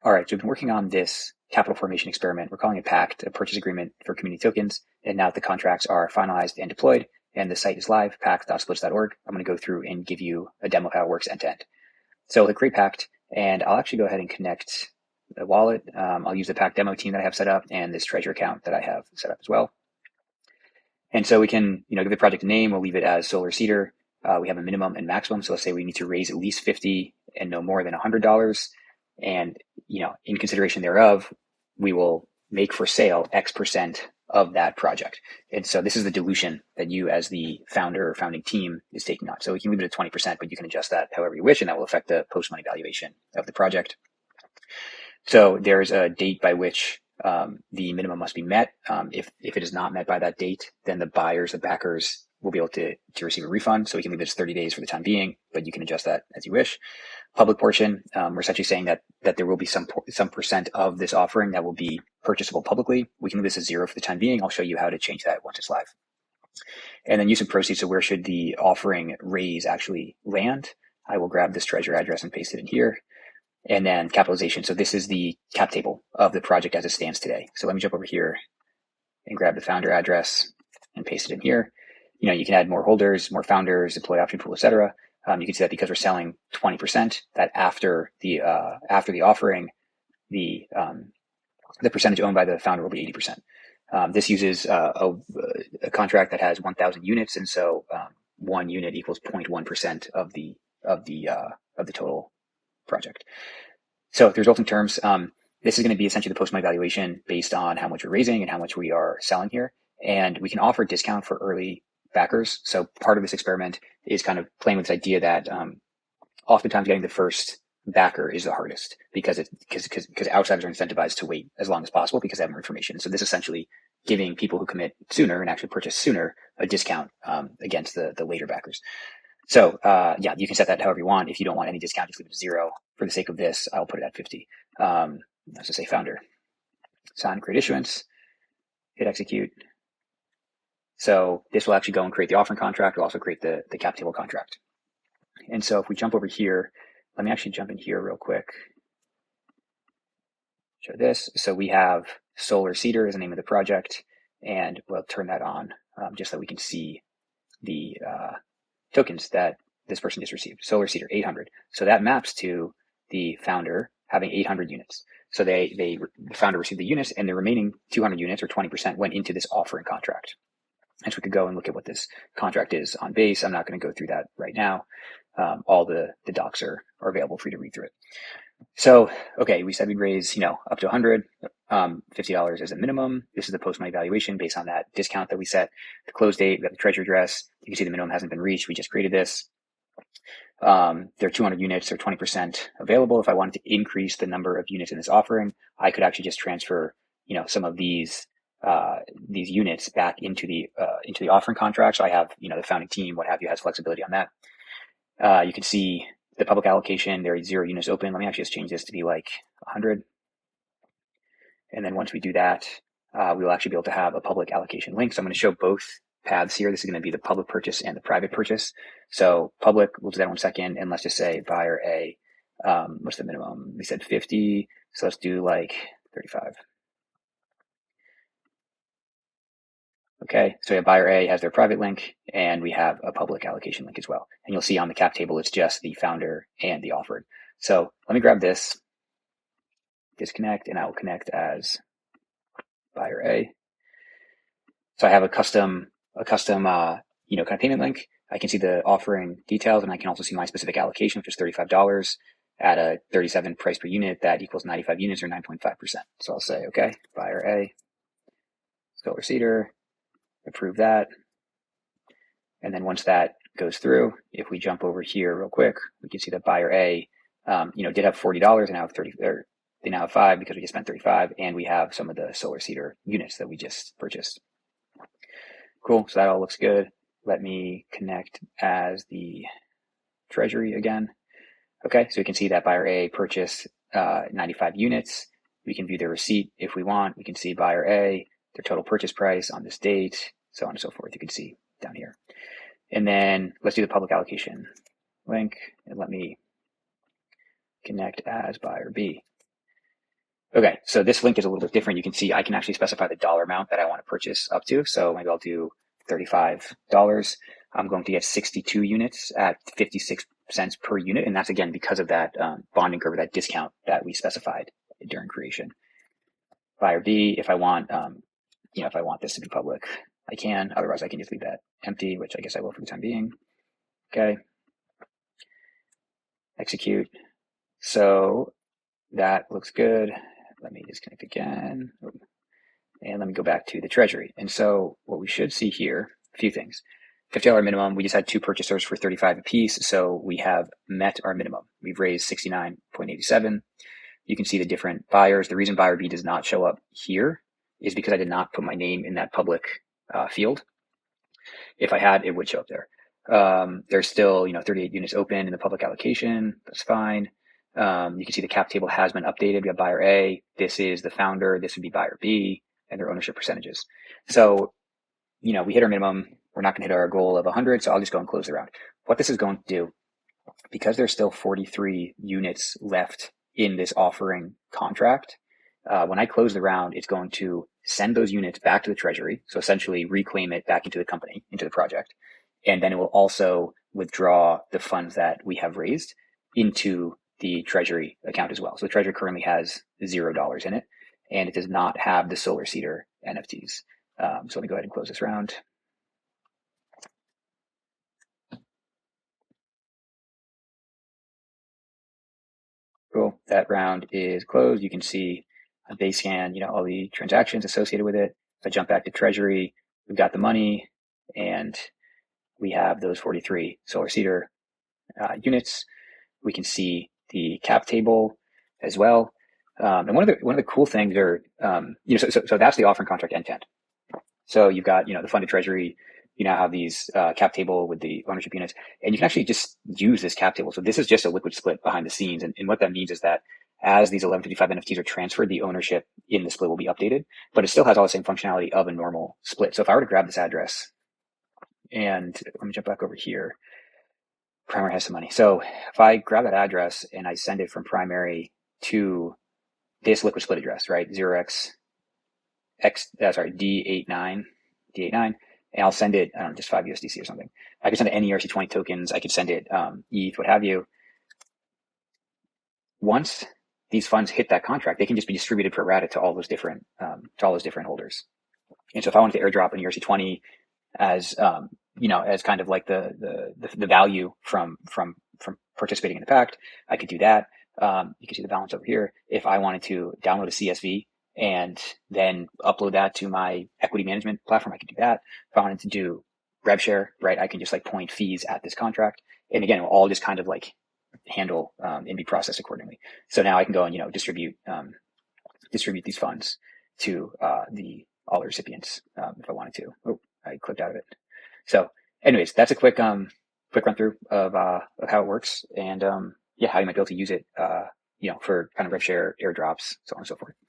All right, so we've been working on this capital formation experiment. We're calling it PACT, a purchase agreement for community tokens. And now that the contracts are finalized and deployed and the site is live, pact.splits.org, I'm going to go through and give you a demo of how it works end to end. So we'll create PACT, and I'll actually go ahead and connect the wallet. I'll use the PACT demo team that I have set up and this treasure account that I have set up as well. And so we can, give the project a name. We'll leave it as Solar Cedar. We have a minimum and maximum. So let's say we need to raise at least $50 and no more than $100. And, in consideration thereof, we will make for sale X% of that project. And so this is the dilution that you as the founder or founding team is taking on. So we can leave it at 20%, but you can adjust that however you wish, and that will affect the post-money valuation of the project. So there's a date by which the minimum must be met. If it is not met by that date, then the backers will be able to receive a refund. So we can leave it as 30 days for the time being, but you can adjust that as you wish. Public portion, we're essentially saying that there will be some percent of this offering that will be purchasable publicly. We can leave this as 0 for the time being. I'll show you how to change that once it's live. And then use of proceeds. So where should the offering raise actually land? I will grab this treasure address and paste it in here. And then capitalization. So this is the cap table of the project as it stands today. So let me jump over here and grab the founder address and paste it in here. You can add more holders, more founders, employee option pool, etc. You can see that because we're selling 20%, that after the offering, the percentage owned by the founder will be 80%. This uses a contract that has 1,000 units, and so 1 unit equals 0.1% of the total project. So the resulting terms, this is going to be essentially the post-money valuation based on how much we're raising and how much we are selling here. And we can offer a discount for early backers. So part of this experiment is kind of playing with this idea that oftentimes getting the first backer is the hardest because outsiders are incentivized to wait as long as possible because they have more information. So this is essentially giving people who commit sooner and actually purchase sooner a discount against the later backers. So you can set that however you want. If you don't want any discount, just leave it at 0. For the sake of this, I'll put it at 50. Let's just say founder. Sign, create issuance, hit execute. So this will actually go and create the offering contract. It'll also create the cap table contract. And so if we jump over here, let me actually jump in here real quick. Show this. So we have Solar Cedar is the name of the project, and we'll turn that on just so we can see the tokens that this person just received. Solar Cedar 800. So that maps to the founder having 800 units. So the founder received the units, and the remaining 200 units or 20% went into this offering contract. And so we could go and look at what this contract is on base. I'm not going to go through that right now. All the docs are available for you to read through it. So, okay, we said we'd raise, up to 100, $50 as a minimum. This is the post-money valuation based on that discount that we set. The close date, we have the treasure address. You can see the minimum hasn't been reached. We just created this. There are 200 units or 20% available. If I wanted to increase the number of units in this offering, I could actually just transfer, some of these units back into the offering contract. So I have, the founding team, what have you, has flexibility on that. You can see the public allocation, there are 0 units open. Let me actually just change this to be like 100. And then once we do that, we will actually be able to have a public allocation link. So I'm going to show both paths here. This is going to be the public purchase and the private purchase. So public, we'll do that in 1 second. And let's just say buyer A, what's the minimum? We said 50. So let's do like 35. Okay, so we have buyer A has their private link, and we have a public allocation link as well. And you'll see on the cap table, it's just the founder and the offered. So let me grab this, disconnect, and I will connect as buyer A. So I have a custom kind of payment link. I can see the offering details, and I can also see my specific allocation, which is $35 at a 37 price per unit. That equals 95 units or 9.5%. So I'll say, okay, buyer A, Solar Cedar. Approve that. And then once that goes through, if we jump over here real quick, we can see that buyer A, did have $40 and now have 30, or they now have 5 because we just spent 35, and we have some of the Solar Cedar units that we just purchased. Cool. So that all looks good. Let me connect as the treasury again. Okay. So we can see that buyer A purchased 95 units. We can view their receipt if we want. We can see buyer A, their total purchase price on this date, so on and so forth. You can see down here. And then let's do the public allocation link, and let me connect as buyer B. Okay, so this link is a little bit different. You can see I can actually specify the dollar amount that I want to purchase up to. So maybe I'll do $35. I'm going to get 62 units at 56 cents per unit. And that's again because of that bonding curve, that discount that we specified during creation. Buyer B, if I want, if I want this to be public, I can. Otherwise, I can just leave that empty, which I guess I will for the time being. Okay. Execute. So that looks good. Let me disconnect again. And let me go back to the treasury. And so what we should see here, a few things. $50 minimum. We just had two purchasers for 35 apiece. So we have met our minimum. We've raised 69.87. You can see the different buyers. The reason buyer B does not show up here is because I did not put my name in that public field. If I had, it would show up there. There's still, 38 units open in the public allocation. That's fine. You can see the cap table has been updated. We have buyer A. This is the founder. This would be buyer B and their ownership percentages. So, we hit our minimum. We're not going to hit our goal of 100. So I'll just go and close the round. What this is going to do, because there's still 43 units left in this offering contract, when I close the round, it's going to send those units back to the treasury. So essentially reclaim it back into the company, into the project. And then it will also withdraw the funds that we have raised into the treasury account as well. So the treasury currently has $0 in it, and it does not have the Solar Cedar NFTs. So let me go ahead and close this round. Cool. That round is closed. You can see on base scan, all the transactions associated with it. If I jump back to treasury, we've got the money and we have those 43 Solar Cedar units. We can see the cap table as well. And one of the cool things are, so that's the offering contract end to end. So you've got, the funded treasury, you now have these cap table with the ownership units, and you can actually just use this cap table. So this is just a liquid split behind the scenes. And what that means is that as these 1155 NFTs are transferred, the ownership in the split will be updated, but it still has all the same functionality of a normal split. So if I were to grab this address and let me jump back over here, primary has some money. So if I grab that address and I send it from primary to this liquid split address, right? 0x D89, and I'll send it, I don't know, just 5 USDC or something. I could send it any ERC20 tokens. I could send it ETH, what have you. Once these funds hit that contract, they can just be distributed pro rata to all those different holders. And so if I wanted to airdrop an ERC20 as as kind of like the value from participating in the PACT, I could do that. You can see the balance over here. If I wanted to download a CSV and then upload that to my equity management platform, I could do that. If I wanted to do rev share, right, I can just like point fees at this contract. And again, it will all just kind of like handle and be processed accordingly. So now I can go and, distribute these funds to all the recipients if I wanted to. Oh, I clicked out of it. So anyways, that's a quick run through of how it works and how you might be able to use it, for kind of rev share, airdrops, so on and so forth.